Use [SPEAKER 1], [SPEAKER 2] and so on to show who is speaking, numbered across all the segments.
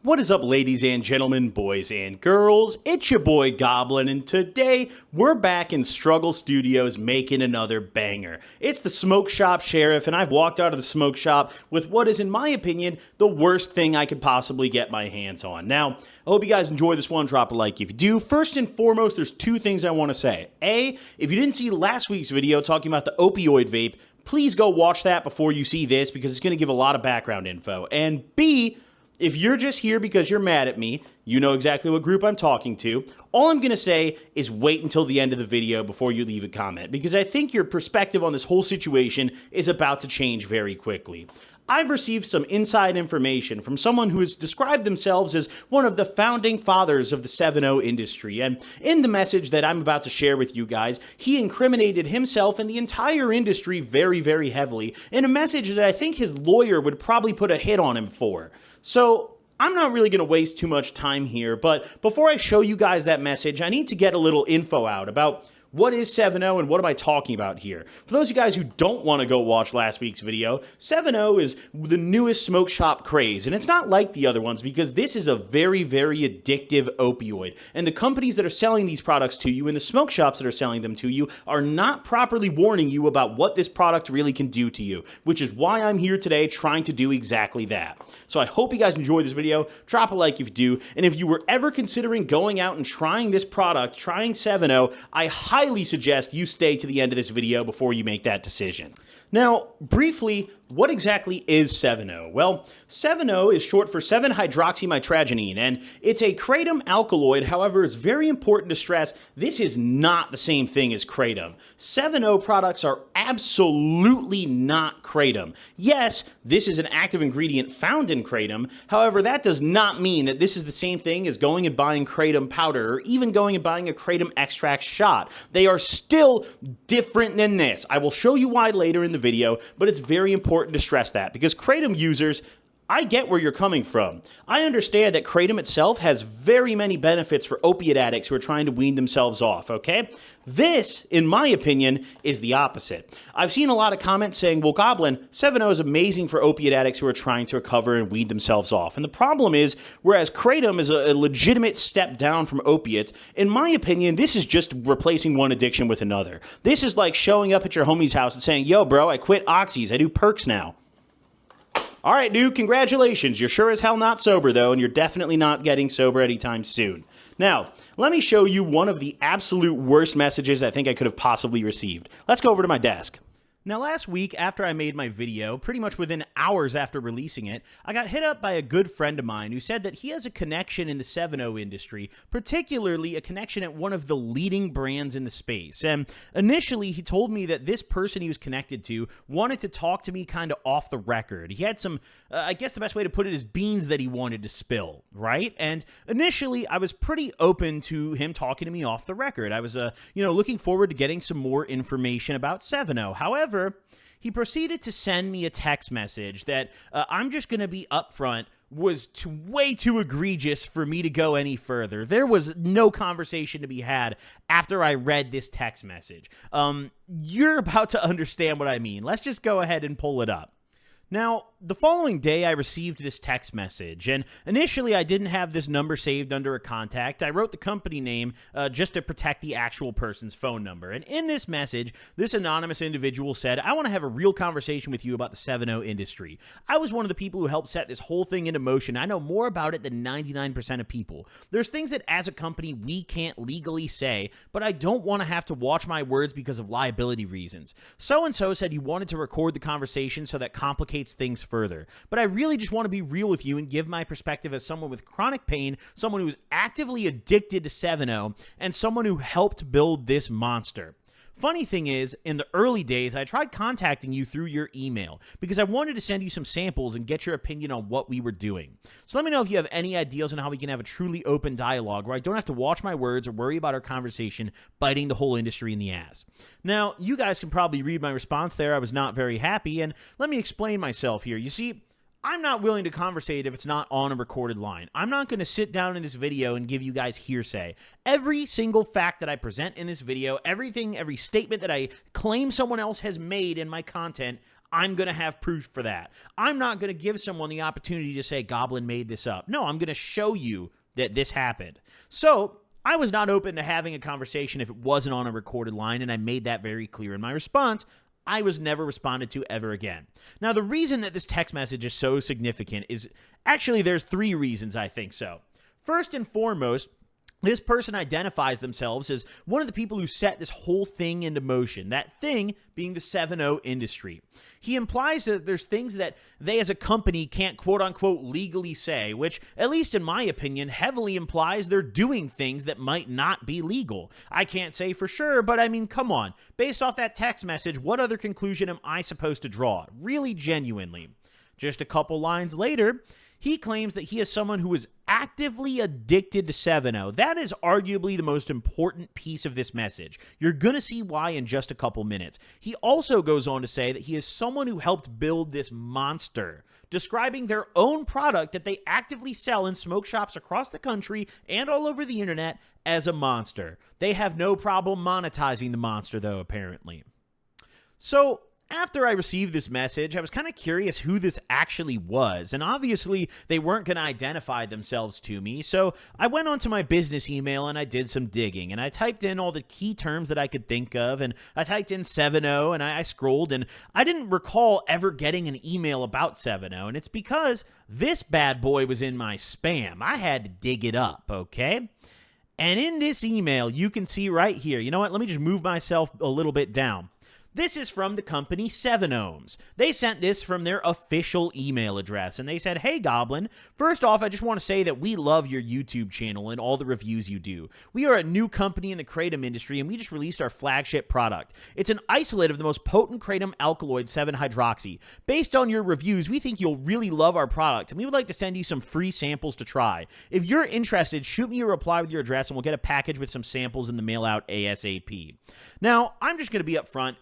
[SPEAKER 1] What is up, ladies and gentlemen, boys and girls? It's your boy Goblin, and today we're back in Struggle Studios making another banger. It's the Smoke Shop Sheriff, and I've walked out of the smoke shop with what is, in my opinion, the worst thing I could possibly get my hands on. Now, I hope you guys enjoy this one. Drop a like if you do. First and foremost, there's two things I want to say. A, if you didn't see last week's video talking about the opioid vape, please go watch that before you see this because it's going to give a lot of background info. And B, if you're just here because you're mad at me, you know exactly what group I'm talking to. All I'm going to say is wait until the end of the video before you leave a comment, because I think your perspective on this whole situation is about to change very quickly. I've received some inside information from someone who has described themselves as one of the founding fathers of the 7-0 industry, and in the message that I'm about to share with you guys, he incriminated himself and the entire industry very, very heavily in a message that I think his lawyer would probably put a hit on him for. So I'm not really going to waste too much time here, but before I show you guys that message, I need to get a little info out about what is 7-0 and what am I talking about here? For those of you guys who don't want to go watch last week's video, 7-0 is the newest smoke shop craze, and it's not like the other ones because this is a very, very addictive opioid, and the companies that are selling these products to you and the smoke shops that are selling them to you are not properly warning you about what this product really can do to you, which is why I'm here today trying to do exactly that. So I hope you guys enjoyed this video. Drop a like if you do, and if you were ever considering going out and trying this product, trying 7-0, I highly suggest you stay to the end of this video before you make that decision. Now, briefly, what exactly is 7-0? Well, 7-0 is short for 7-hydroxymitragynine, and it's a kratom alkaloid. However, it's very important to stress this is not the same thing as kratom. 7-0 products are absolutely not kratom. Yes, this is an active ingredient found in kratom. However, that does not mean that this is the same thing as going and buying kratom powder or even going and buying a kratom extract shot. They are still different than this. I will show you why later in the video, but it's very important to stress that because kratom users, I get where you're coming from. I understand that kratom itself has very many benefits for opiate addicts who are trying to wean themselves off, okay? This, in my opinion, is the opposite. I've seen a lot of comments saying, well, Goblin, 7-0 is amazing for opiate addicts who are trying to recover and wean themselves off. And the problem is, whereas kratom is a legitimate step down from opiates, in my opinion, this is just replacing one addiction with another. This is like showing up at your homie's house and saying, yo, bro, I quit oxys, I do perks now. All right, dude, congratulations. You're sure as hell not sober, though, and you're definitely not getting sober anytime soon. Now, let me show you one of the absolute worst messages I think I could have possibly received. Let's go over to my desk. Now, last week, after I made my video, pretty much within hours after releasing it, I got hit up by a good friend of mine who said that he has a connection in the 7-0 industry, particularly a connection at one of the leading brands in the space. And initially, he told me that this person he was connected to wanted to talk to me kind of off the record. He had some, I guess the best way to put it is beans that he wanted to spill, right? And initially, I was pretty open to him talking to me off the record. I was, looking forward to getting some more information about 7-0. However, he proceeded to send me a text message that I'm just going to be upfront was way too egregious for me to go any further. There was no conversation to be had after I read this text message. You're about to understand what I mean. Let's just go ahead and pull it up. Now, the following day, I received this text message, and initially, I didn't have this number saved under a contact. I wrote the company name just to protect the actual person's phone number, and in this message, this anonymous individual said, I want to have a real conversation with you about the 7-0 industry. I was one of the people who helped set this whole thing into motion. I know more about it than 99% of people. There's things that, as a company, we can't legally say, but I don't want to have to watch my words because of liability reasons. So-and-so said you wanted to record the conversation so that complicates things further. But I really just want to be real with you and give my perspective as someone with chronic pain, someone who's actively addicted to 7-0, and someone who helped build this monster. Funny thing is, in the early days, I tried contacting you through your email because I wanted to send you some samples and get your opinion on what we were doing. So let me know if you have any ideas on how we can have a truly open dialogue where I don't have to watch my words or worry about our conversation biting the whole industry in the ass. Now, you guys can probably read my response there. I was not very happy, and let me explain myself here. You see, I'm not willing to conversate if it's not on a recorded line. I'm not going to sit down in this video and give you guys hearsay. Every single fact that I present in this video, every statement that I claim someone else has made in my content, I'm going to have proof for that. I'm not going to give someone the opportunity to say Goblin made this up. No, I'm going to show you that this happened. So I was not open to having a conversation if it wasn't on a recorded line, and I made that very clear in my response. I was never responded to ever again. Now, the reason that this text message is so significant is actually there's 3 reasons I think so. First and foremost, this person identifies themselves as one of the people who set this whole thing into motion, that thing being the 7-0 industry. He implies that there's things that they as a company can't quote-unquote legally say, which, at least in my opinion, heavily implies they're doing things that might not be legal. I can't say for sure, but I mean, come on. Based off that text message, what other conclusion am I supposed to draw? Really genuinely. Just a couple lines later, he claims that he is someone who is actively addicted to 7-0. That is arguably the most important piece of this message. You're going to see why in just a couple minutes. He also goes on to say that he is someone who helped build this monster, describing their own product that they actively sell in smoke shops across the country and all over the internet as a monster. They have no problem monetizing the monster, though, apparently. So after I received this message, I was kind of curious who this actually was, and obviously they weren't going to identify themselves to me, so I went onto my business email and I did some digging, and I typed in all the key terms that I could think of, and I typed in 7-0, and I scrolled, and I didn't recall ever getting an email about 7-0, and it's because this bad boy was in my spam. I had to dig it up, okay? And in this email, you can see right here, you know what, let me just move myself a little bit down. This is from the company 7ohms. They sent this from their official email address, and they said, "Hey, Goblin, first off, I just want to say that we love your YouTube channel and all the reviews you do. We are a new company in the kratom industry, and we just released our flagship product. It's an isolate of the most potent kratom alkaloid 7-hydroxy. Based on your reviews, we think you'll really love our product, and we would like to send you some free samples to try. If you're interested, shoot me a reply with your address, and we'll get a package with some samples in the mail out ASAP." Now, I'm just going to be upfront.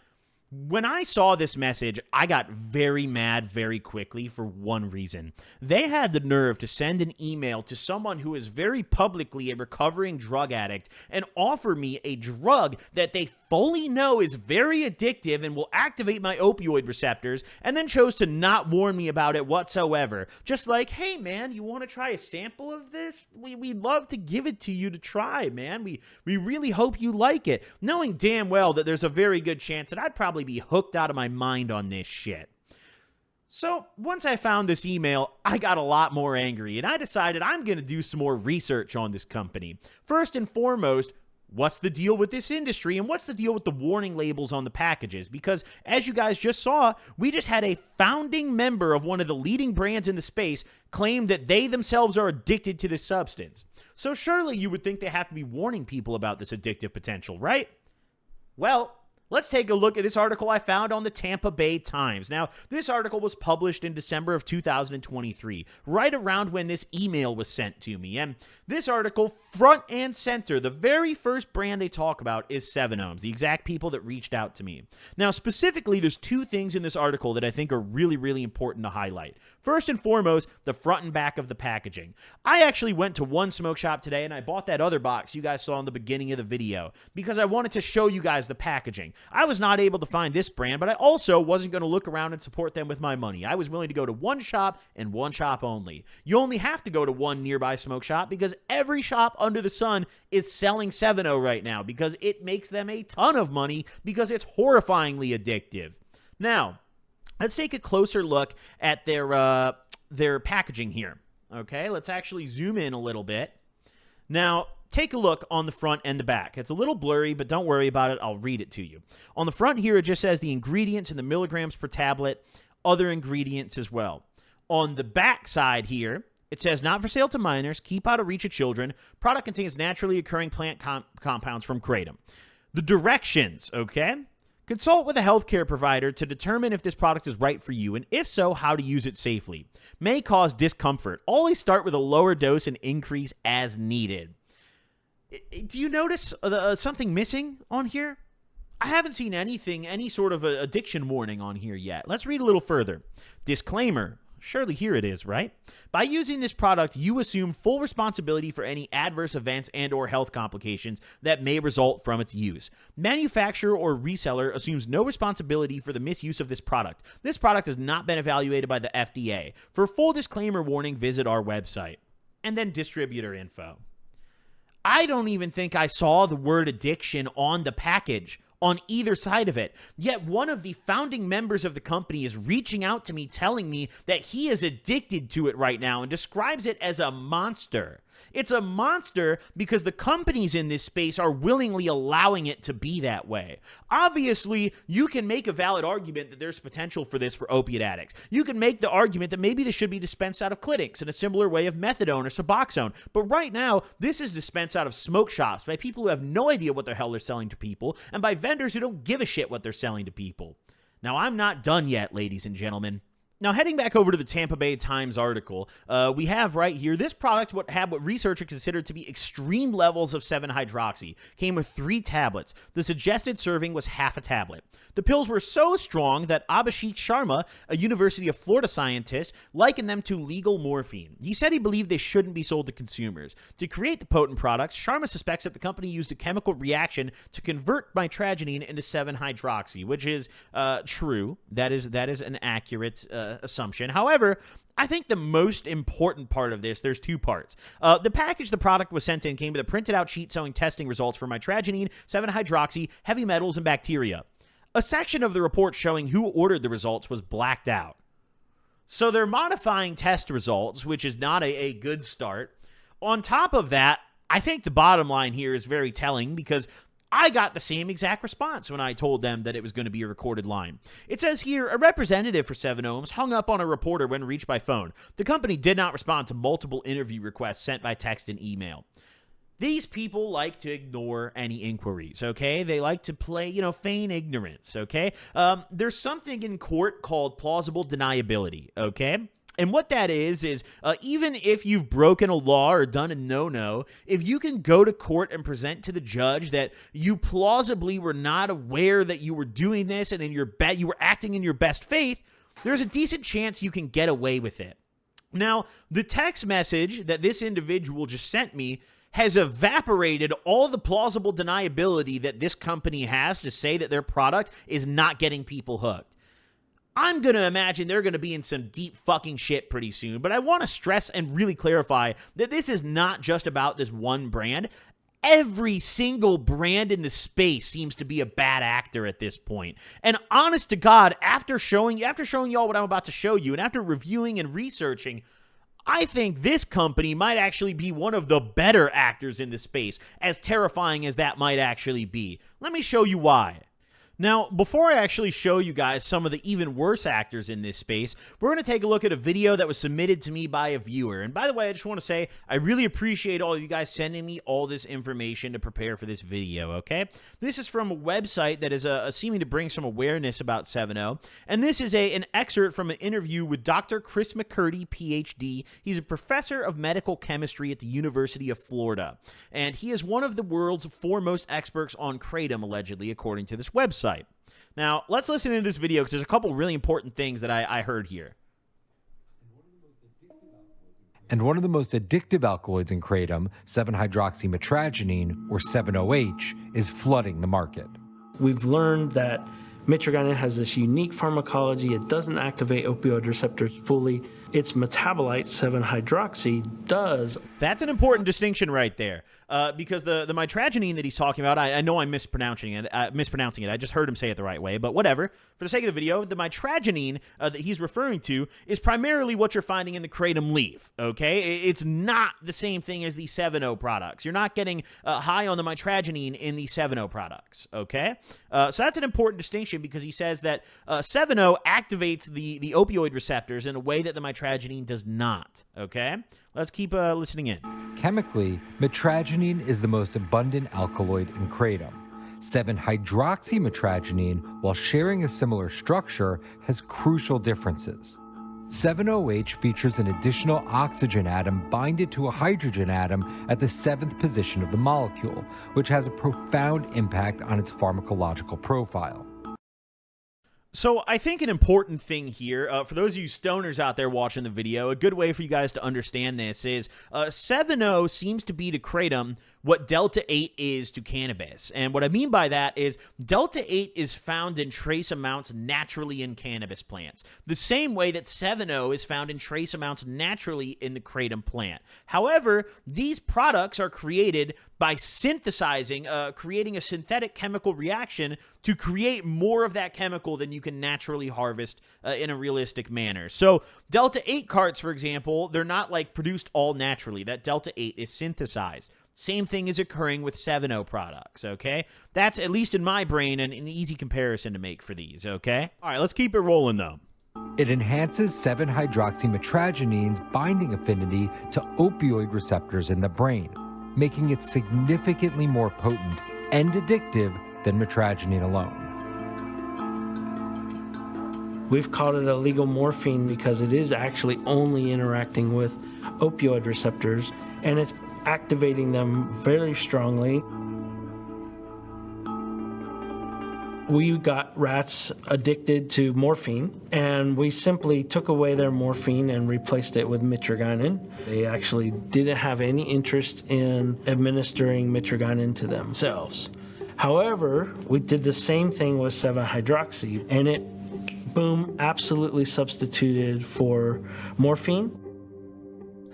[SPEAKER 1] When I saw this message, I got very mad very quickly for one reason. They had the nerve to send an email to someone who is very publicly a recovering drug addict and offer me a drug that they fully know is very addictive and will activate my opioid receptors, and then chose to not warn me about it whatsoever. Just like, "Hey man, you want to try a sample of this? We'd love to give it to you to try, man. We really hope you like it." Knowing damn well that there's a very good chance that I'd probably be hooked out of my mind on this shit. So once I found this email, I got a lot more angry, and I decided I'm going to do some more research on this company. First and foremost, what's the deal with this industry, and what's the deal with the warning labels on the packages? Because as you guys just saw, we just had a founding member of one of the leading brands in the space claim that they themselves are addicted to this substance. So surely you would think they have to be warning people about this addictive potential, right? Well, let's take a look at this article I found on the Tampa Bay Times. Now, this article was published in December of 2023, right around when this email was sent to me. And this article, front and center, the very first brand they talk about is 7ohms, the exact people that reached out to me. Now, specifically, there's 2 things in this article that I think are really, really important to highlight. First and foremost, the front and back of the packaging. I actually went to one smoke shop today and I bought that other box you guys saw in the beginning of the video because I wanted to show you guys the packaging. I was not able to find this brand, but I also wasn't going to look around and support them with my money. I was willing to go to one shop and one shop only. You only have to go to one nearby smoke shop because every shop under the sun is selling 7-0 right now because it makes them a ton of money because it's horrifyingly addictive. Now, let's take a closer look at their packaging here. Okay, let's actually zoom in a little bit. Now, take a look on the front and the back. It's a little blurry, but don't worry about it. I'll read it to you. On the front here, it just says the ingredients and the milligrams per tablet, other ingredients as well. On the back side here, it says not for sale to minors, keep out of reach of children. Product contains naturally occurring plant compounds from kratom. The directions, okay? Consult with a healthcare provider to determine if this product is right for you, and if so, how to use it safely. May cause discomfort. Always start with a lower dose and increase as needed. Do you notice something missing on here? I haven't seen any sort of addiction warning on here yet. Let's read a little further. Disclaimer. Surely here it is, right? By using this product, you assume full responsibility for any adverse events and or health complications that may result from its use. Manufacturer or reseller assumes no responsibility for the misuse of this product. This product has not been evaluated by the FDA. For full disclaimer warning, visit our website. And then distributor info. I don't even think I saw the word addiction on the package on either side of it. Yet one of the founding members of the company is reaching out to me telling me that he is addicted to it right now and describes it as a monster. It's a monster because the companies in this space are willingly allowing it to be that way. Obviously, you can make a valid argument that there's potential for this for opiate addicts. You can make the argument that maybe this should be dispensed out of clinics in a similar way of methadone or Suboxone. But right now, this is dispensed out of smoke shops by people who have no idea what the hell they're selling to people and by vendors who don't give a shit what they're selling to people. Now, I'm not done yet, ladies and gentlemen. Now, heading back over to the Tampa Bay Times article, we have right here, this product had what researchers considered to be extreme levels of 7-hydroxy. Came with 3 tablets. The suggested serving was half a tablet. The pills were so strong that Abhishek Sharma, a University of Florida scientist, likened them to legal morphine. He said he believed they shouldn't be sold to consumers. To create the potent products, Sharma suspects that the company used a chemical reaction to convert mitragynine into 7-hydroxy, which is true. That is an accurate assumption. However, I think the most important part of this, there's 2 parts. The package the product was sent in came with a printed out sheet showing testing results for mitragynine, 7-hydroxy, heavy metals, and bacteria. A section of the report showing who ordered the results was blacked out. So they're modifying test results, which is not a good start. On top of that, I think the bottom line here is very telling because I got the same exact response when I told them that it was going to be a recorded line. It says here, a representative for 7-Ohms hung up on a reporter when reached by phone. The company did not respond to multiple interview requests sent by text and email. These people like to ignore any inquiries, okay? They like to play, feign ignorance, okay? There's something in court called plausible deniability, okay? And what that is even if you've broken a law or done a no-no, if you can go to court and present to the judge that you plausibly were not aware that you were doing this and you were acting in your best faith, there's a decent chance you can get away with it. Now, the text message that this individual just sent me has evaporated all the plausible deniability that this company has to say that their product is not getting people hooked. I'm going to imagine they're going to be in some deep fucking shit pretty soon, but I want to stress and really clarify that this is not just about this one brand. Every single brand in the space seems to be a bad actor at this point. And honest to God, after showing y'all what I'm about to show you, and after reviewing and researching, I think this company might actually be one of the better actors in the space, as terrifying as that might actually be. Let me show you why. Now, before I actually show you guys some of the even worse actors in this space, we're going to take a look at a video that was submitted to me by a viewer. And by the way, I just want to say I really appreciate all of you guys sending me all this information to prepare for this video, okay? This is from a website that is seeming to bring some awareness about 7-0. And this is an excerpt from an interview with Dr. Chris McCurdy, PhD. He's a professor of medical chemistry at the University of Florida. And he is one of the world's foremost experts on kratom, allegedly, according to this website. Now, let's listen to this video because there's a couple really important things that I heard here.
[SPEAKER 2] And one of the most addictive alkaloids in kratom, 7-hydroxymitragynine, or 7-OH, is flooding the market.
[SPEAKER 3] We've learned that mitragynine has this unique pharmacology. It doesn't activate opioid receptors fully. Its metabolite, 7-hydroxy, does.
[SPEAKER 1] That's an important distinction right there, because the mitragynine that he's talking about, I know I'm mispronouncing it. I just heard him say it the right way, but whatever. For the sake of the video, the mitragynine that he's referring to is primarily what you're finding in the kratom leaf, okay? It's not the same thing as the 7-0 products. You're not getting high on the mitragynine in the 7-0 products, okay? So that's an important distinction because he says that 7-0 activates the opioid receptors in a way that the mitragynine does not, okay? Let's keep listening in.
[SPEAKER 2] Chemically, mitragynine is the most abundant alkaloid in kratom. 7-hydroxymitragynine, while sharing a similar structure, has crucial differences. 7-OH features an additional oxygen atom binded to a hydrogen atom at the 7th position of the molecule, which has a profound impact on its pharmacological profile.
[SPEAKER 1] So I think an important thing here, for those of you stoners out there watching the video, a good way for you guys to understand this is 7.0 seems to be to Kratom what Delta 8 is to cannabis. And what I mean by that is Delta 8 is found in trace amounts naturally in cannabis plants, the same way that 7.0 is found in trace amounts naturally in the Kratom plant. However, these products are created by synthesizing, creating a synthetic chemical reaction to create more of that chemical than you can naturally harvest in a realistic manner. So Delta 8 carts, for example, they're not like produced all naturally. That Delta 8 is synthesized. Same thing is occurring with 7.0 products, okay? That's, at least in my brain, an easy comparison to make for these, okay? All right, let's keep it rolling, though.
[SPEAKER 2] It enhances 7-hydroxymetragenine's binding affinity to opioid receptors in the brain, making it significantly more potent and addictive than metragenine alone.
[SPEAKER 3] We've called it a legal morphine because it is actually only interacting with opioid receptors, and it's activating them very strongly. We got rats addicted to morphine, and we simply took away their morphine and replaced it with mitragynine. They actually didn't have any interest in administering mitragynine to themselves. However, we did the same thing with 7-hydroxy, and it, boom, absolutely substituted for morphine.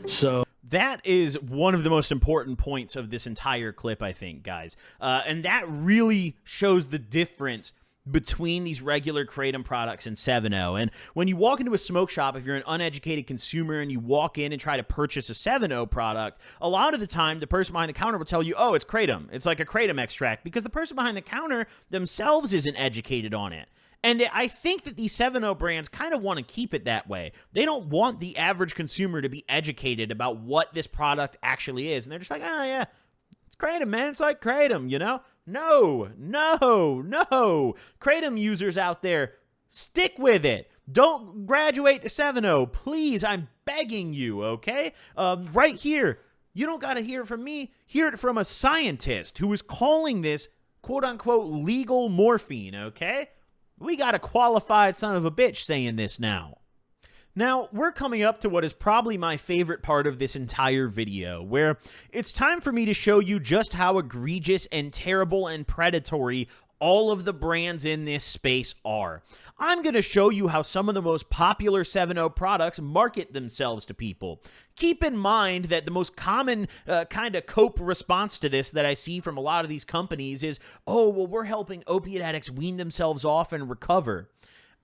[SPEAKER 3] So
[SPEAKER 1] that is one of the most important points of this entire clip, I think, guys. And that really shows the difference between these regular Kratom products and 7.0. And when you walk into a smoke shop, if you're an uneducated consumer and you walk in and try to purchase a 7.0 product, a lot of the time the person behind the counter will tell you, oh, it's Kratom. It's like a Kratom extract, because the person behind the counter themselves isn't educated on it. And I think that these 7.0 brands kind of want to keep it that way. They don't want the average consumer to be educated about what this product actually is. And they're just like, oh, yeah, it's Kratom, man. It's like Kratom, you know? No. Kratom users out there, stick with it. Don't graduate to 7.0. Please, I'm begging you, okay? Right here, you don't got to hear it from me. Hear it from a scientist who is calling this, quote-unquote, legal morphine, okay? We got a qualified son of a bitch saying this now. Now, we're coming up to what is probably my favorite part of this entire video, where it's time for me to show you just how egregious and terrible and predatory all of the brands in this space are. I'm going to show you how some of the most popular 7.0 products market themselves to people. Keep in mind that the most common kind of cope response to this that I see from a lot of these companies is, oh, well, we're helping opiate addicts wean themselves off and recover.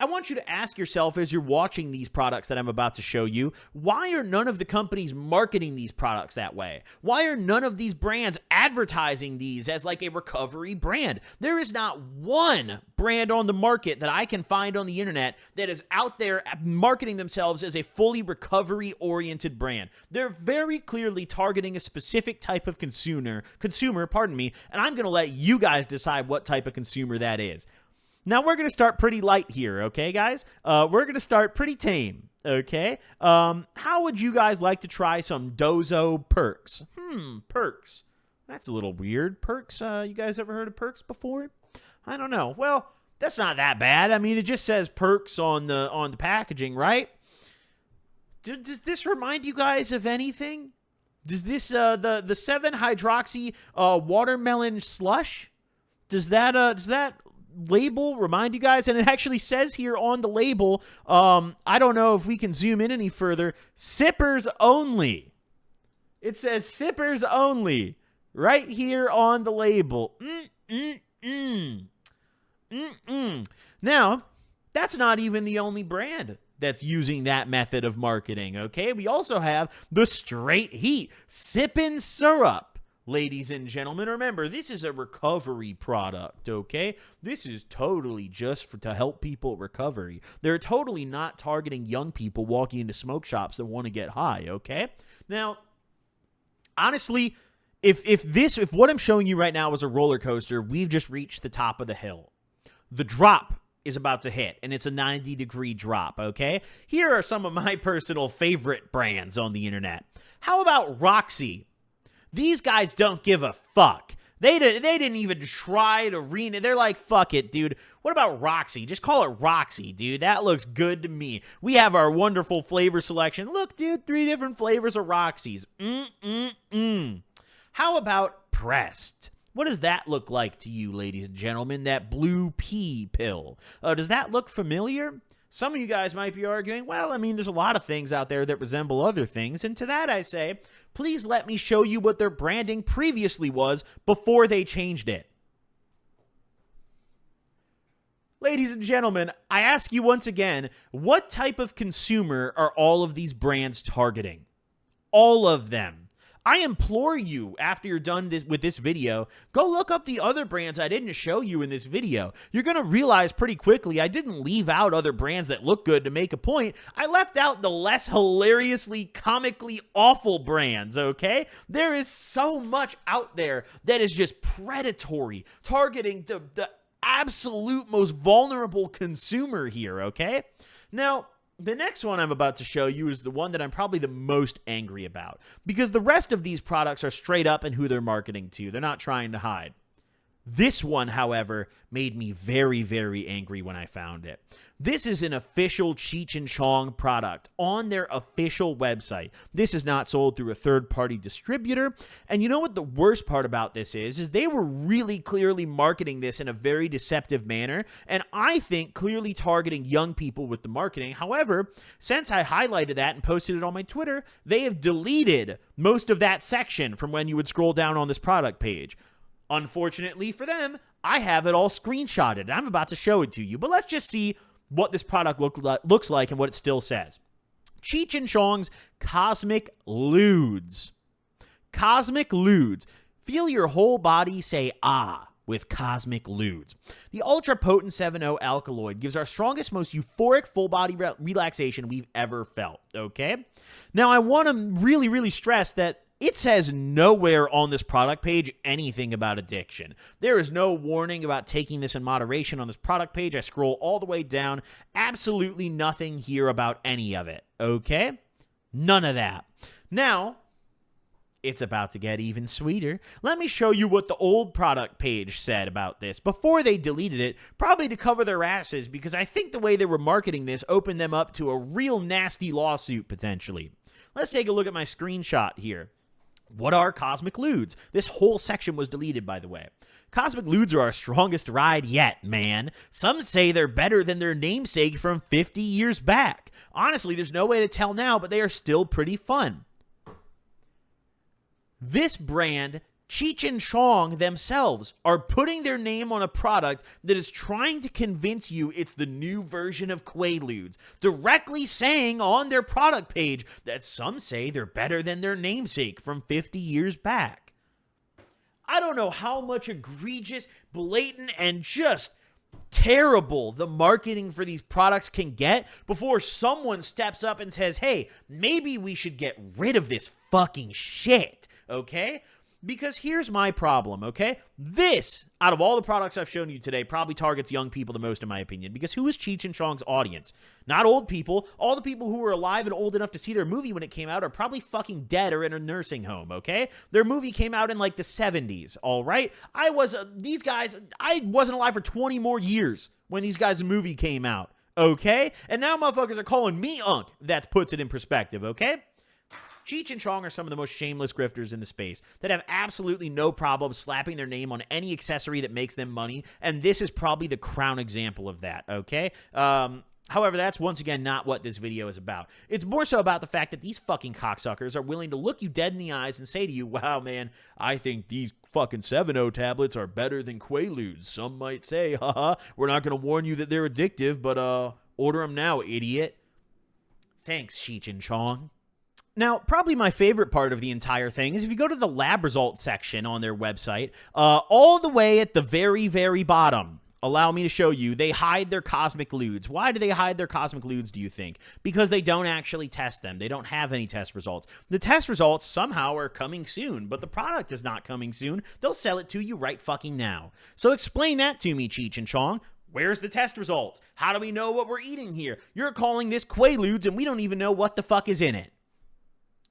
[SPEAKER 1] I want you to ask yourself as you're watching these products that I'm about to show you, why are none of the companies marketing these products that way? Why are none of these brands advertising these as like a recovery brand? There is not one brand on the market that I can find on the internet that is out there marketing themselves as a fully recovery-oriented brand. They're very clearly targeting a specific type of consumer, and I'm going to let you guys decide what type of consumer that is. Now, we're going to start pretty light here, okay, guys? We're going to start pretty tame, okay? How would you guys like to try some Dozo Perks? Perks. That's a little weird. Perks, you guys ever heard of Perks before? I don't know. Well, that's not that bad. I mean, it just says Perks on the packaging, right? Does this remind you guys of anything? Does this, the 7-hydroxy watermelon slush? Does that label remind you guys? And it actually says here on the label, I don't know if we can zoom in any further, sippers only. It says sippers only right here on the label. Now, that's not even the only brand that's using that method of marketing, okay? We also have the Straight Heat Sippin' Syrup. Ladies and gentlemen, remember, this is a recovery product, okay? This is totally just to help people recovery. They're totally not targeting young people walking into smoke shops that want to get high, okay? Now, honestly, if what I'm showing you right now is a roller coaster, we've just reached the top of the hill. The drop is about to hit, and it's a 90-degree drop, okay? Here are some of my personal favorite brands on the internet. How about Roxy? These guys don't give a fuck. They didn't even try to rename. They're like, fuck it, dude. What about Roxy? Just call it Roxy, dude. That looks good to me. We have our wonderful flavor selection. Look, dude, 3 different flavors of Roxy's. How about Pressed? What does that look like to you, ladies and gentlemen? That blue pea pill. Does that look familiar? Some of you guys might be arguing, well, I mean, there's a lot of things out there that resemble other things. And to that I say, please let me show you what their branding previously was before they changed it. Ladies and gentlemen, I ask you once again, what type of consumer are all of these brands targeting? All of them. I implore you, after you're done with this video, go look up the other brands I didn't show you in this video. You're going to realize pretty quickly I didn't leave out other brands that look good to make a point. I left out the less hilariously, comically awful brands, okay? There is so much out there that is just predatory, targeting the absolute most vulnerable consumer here, okay? Now, the next one I'm about to show you is the one that I'm probably the most angry about, because the rest of these products are straight up in who they're marketing to. They're not trying to hide. This one, however, made me very, very angry when I found it. This is an official Cheech & Chong product on their official website. This is not sold through a third-party distributor. And you know what the worst part about this is they were really clearly marketing this in a very deceptive manner, and I think clearly targeting young people with the marketing. However, since I highlighted that and posted it on my Twitter, they have deleted most of that section from when you would scroll down on this product page. Unfortunately for them, I have it all screenshotted. I'm about to show it to you, but let's just see what this product looks like and what it still says. Cheech & Chong's Cosmic Ludes. Cosmic Ludes. Feel your whole body say ah with Cosmic Ludes. The ultra-potent 7.0 alkaloid gives our strongest, most euphoric full-body relaxation we've ever felt, okay? Now, I want to really, really stress that it says nowhere on this product page anything about addiction. There is no warning about taking this in moderation on this product page. I scroll all the way down. Absolutely nothing here about any of it, okay? None of that. Now, it's about to get even sweeter. Let me show you what the old product page said about this before they deleted it, probably to cover their asses, because I think the way they were marketing this opened them up to a real nasty lawsuit, potentially. Let's take a look at my screenshot here. What are Cosmic Ludes? This whole section was deleted, by the way. Cosmic Ludes are our strongest ride yet, man. Some say they're better than their namesake from 50 years back. Honestly, there's no way to tell now, but they are still pretty fun. This brand, Cheech & Chong themselves, are putting their name on a product that is trying to convince you it's the new version of QUAALUDES, directly saying on their product page that some say they're better than their namesake from 50 years back. I don't know how much egregious, blatant, and just terrible the marketing for these products can get before someone steps up and says, hey, maybe we should get rid of this fucking shit, okay? Because here's my problem, okay? This, out of all the products I've shown you today, probably targets young people the most, in my opinion. Because who is Cheech & Chong's audience? Not old people. All the people who were alive and old enough to see their movie when it came out are probably fucking dead or in a nursing home, okay? Their movie came out in, like, the 70s, all right? I wasn't alive for 20 more years when these guys' movie came out, okay? And now motherfuckers are calling me Unc. That puts it in perspective, okay? Cheech & Chong are some of the most shameless grifters in the space that have absolutely no problem slapping their name on any accessory that makes them money, and this is probably the crown example of that, okay? However, that's once again not what this video is about. It's more so about the fact that these fucking cocksuckers are willing to look you dead in the eyes and say to you, wow, man, I think these fucking 7.0 tablets are better than QUAALUDES. Some might say, haha, we're not going to warn you that they're addictive, but order them now, idiot. Thanks, Cheech & Chong. Now, probably my favorite part of the entire thing is if you go to the lab results section on their website, all the way at the very, very bottom, allow me to show you, they hide their Cosmic Ludes. Why do they hide their Cosmic Ludes, do you think? Because they don't actually test them. They don't have any test results. The test results somehow are coming soon, but the product is not coming soon. They'll sell it to you right fucking now. So explain that to me, Cheech & Chong. Where's the test results? How do we know what we're eating here? You're calling this QUAALUDES and we don't even know what the fuck is in it.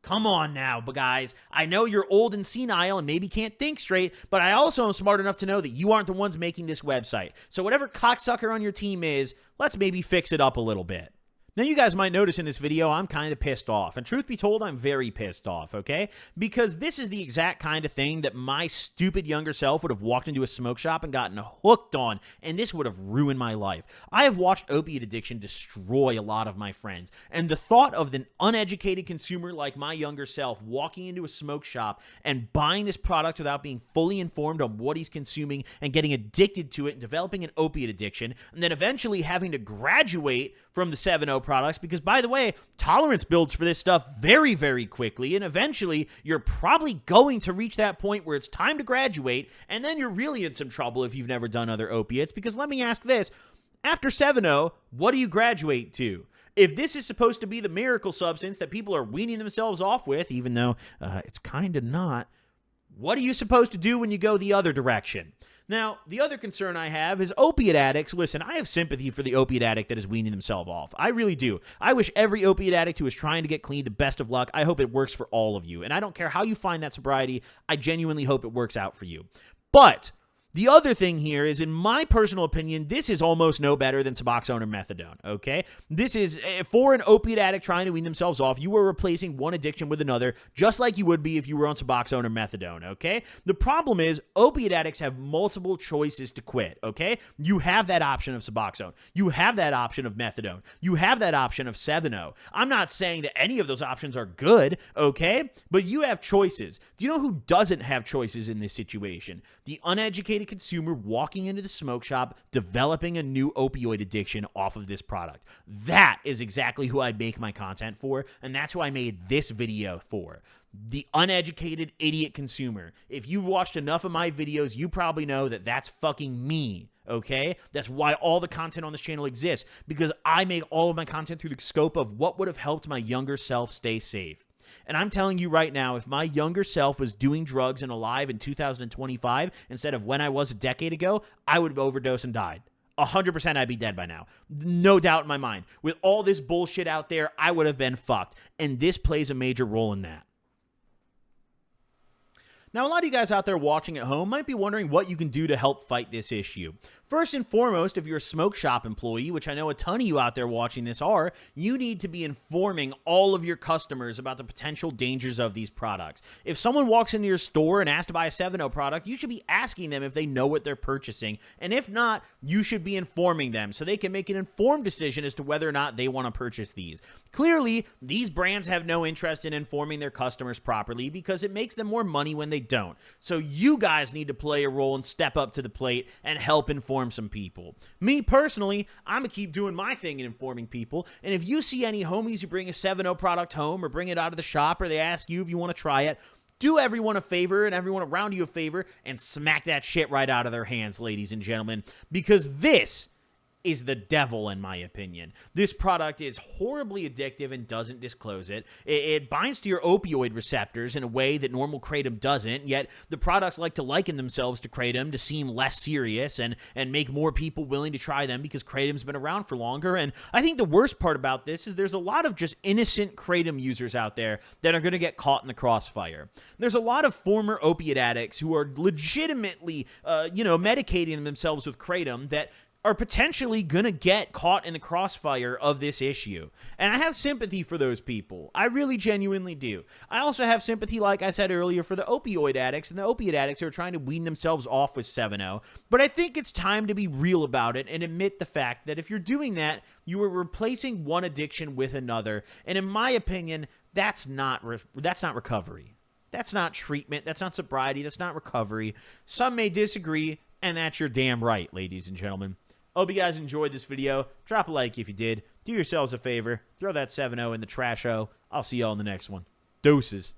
[SPEAKER 1] Come on now, guys. I know you're old and senile and maybe can't think straight, but I also am smart enough to know that you aren't the ones making this website. So whatever cocksucker on your team is, let's maybe fix it up a little bit. Now, you guys might notice in this video, I'm kind of pissed off. And truth be told, I'm very pissed off, okay? Because this is the exact kind of thing that my stupid younger self would have walked into a smoke shop and gotten hooked on, and this would have ruined my life. I have watched opiate addiction destroy a lot of my friends, and the thought of an uneducated consumer like my younger self walking into a smoke shop and buying this product without being fully informed on what he's consuming and getting addicted to it and developing an opiate addiction, and then eventually having to graduate from the 7-0 products, because by the way, tolerance builds for this stuff very, very quickly, and eventually you're probably going to reach that point where it's time to graduate, and then you're really in some trouble if you've never done other opiates, because let me ask this, after 7-0, what do you graduate to? If this is supposed to be the miracle substance that people are weaning themselves off with, even though it's kind of not, what are you supposed to do when you go the other direction? Now, the other concern I have is opiate addicts. Listen, I have sympathy for the opiate addict that is weaning themselves off. I really do. I wish every opiate addict who is trying to get clean the best of luck. I hope it works for all of you. And I don't care how you find that sobriety. I genuinely hope it works out for you. But the other thing here is, in my personal opinion, this is almost no better than Suboxone or Methadone, okay? This is, for an opiate addict trying to wean themselves off, you are replacing one addiction with another, just like you would be if you were on Suboxone or Methadone, okay? The problem is, opiate addicts have multiple choices to quit, okay? You have that option of Suboxone. You have that option of Methadone. You have that option of 7-0. I'm not saying that any of those options are good, okay? But you have choices. Do you know who doesn't have choices in this situation? The uneducated consumer walking into the smoke shop, developing a new opioid addiction off of this product. That is exactly who I make my content for, and that's who I made this video for. The uneducated idiot consumer. If you've watched enough of my videos, you probably know that that's fucking me, okay? That's why all the content on this channel exists, because I make all of my content through the scope of what would have helped my younger self stay safe. And I'm telling you right now, if my younger self was doing drugs and alive in 2025 instead of when I was a decade ago, I would have overdosed and died. 100% I'd be dead by now. No doubt in my mind. With all this bullshit out there, I would have been fucked. And this plays a major role in that. Now, a lot of you guys out there watching at home might be wondering what you can do to help fight this issue. First and foremost, if you're a smoke shop employee, which I know a ton of you out there watching this are, you need to be informing all of your customers about the potential dangers of these products. If someone walks into your store and asks to buy a 7-0 product, you should be asking them if they know what they're purchasing. And if not, you should be informing them so they can make an informed decision as to whether or not they want to purchase these. Clearly, these brands have no interest in informing their customers properly because it makes them more money when they don't. So you guys need to play a role and step up to the plate and help inform some people. Me personally, I'm gonna keep doing my thing and informing people, and if you see any homies who bring a 7-0 product home or bring it out of the shop or they ask you if you want to try it, do everyone a favor and everyone around you a favor and smack that shit right out of their hands, ladies and gentlemen, because this is the devil, in my opinion. This product is horribly addictive and doesn't disclose it. It binds to your opioid receptors in a way that normal kratom doesn't, yet the products like to liken themselves to kratom to seem less serious and make more people willing to try them because kratom's been around for longer. And I think the worst part about this is there's a lot of just innocent kratom users out there that are going to get caught in the crossfire. There's a lot of former opiate addicts who are legitimately, medicating themselves with kratom that are potentially going to get caught in the crossfire of this issue. And I have sympathy for those people. I really genuinely do. I also have sympathy, like I said earlier, for the opioid addicts and the opiate addicts who are trying to wean themselves off with 7-0. But I think it's time to be real about it and admit the fact that if you're doing that, you are replacing one addiction with another. And in my opinion, that's not recovery. That's not treatment. That's not sobriety. That's not recovery. Some may disagree, and that's your damn right, ladies and gentlemen. Hope you guys enjoyed this video. Drop a like if you did. Do yourselves a favor. Throw that 7-0 in the trash-o. I'll see y'all in the next one. Deuces.